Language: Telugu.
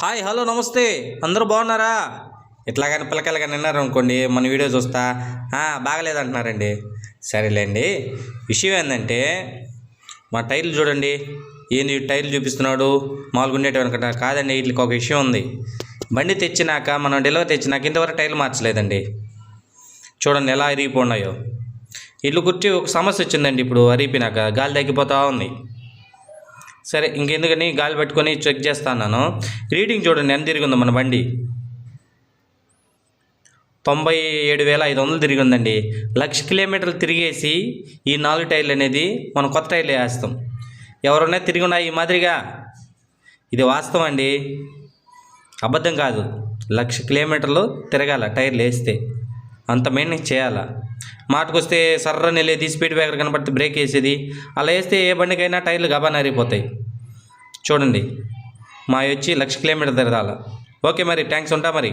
హాయ్ హలో నమస్తే అందరూ బాగున్నారా? ఇట్లాగని పిల్లకాయలు కానీ విన్నారు అనుకోండి, మన వీడియో చూస్తా బాగలేదంటున్నారండి. సరేలేండి, విషయం ఏంటంటే మా టైర్లు చూడండి. ఏంది టైర్లు చూపిస్తున్నాడు మామూలుగా ఉండేటివి అనుకుంటా? కాదండి, వీటికి ఒక విషయం ఉంది. బండి తెచ్చినాక మనం డెలివరీ తెచ్చినాక ఇంతవరకు టైర్లు మార్చలేదండి. చూడండి ఎలా అరిగిపోన్నాయో. ఇల్లు గుర్చి ఒక సమస్య వచ్చిందండి. ఇప్పుడు అరిగిపోయినాక గాలి తగ్గిపోతూ ఉంది. సరే ఇంకెందుకని గాలి పెట్టుకొని చెక్ చేస్తాను. రీడింగ్ చూడండి ఎంత తిరిగి ఉందో మన బండి. 97,500 తిరిగి ఉందండి. 1,00,000 కిలోమీటర్లు తిరిగేసి ఈ 4 టైర్లు అనేది మనం కొత్త టైర్లు వేస్తాం. ఎవరున్నా తిరిగి ఉన్నాయి ఈ మాదిరిగా. ఇది వాస్తవం అండి, అబద్ధం కాదు. 1,00,000 కిలోమీటర్లు తిరగాల టైర్లు వేస్తే, అంత మెయింటెనెన్స్ చేయాలా. మాటకొస్తే సర్రని వెళ్ళేది, స్పీడ్ బ్రేకర్ కనపడితే బ్రేక్ వేసేది. అలా వేస్తే ఏ బండికైనా టైర్లు గబాన్ అరిగిపోతాయి. చూడండి మా వచ్చి 1,00,000 కిలోమీటర్ తిరగాల. ఓకే మరి, థ్యాంక్స్, ఉంటా మరి.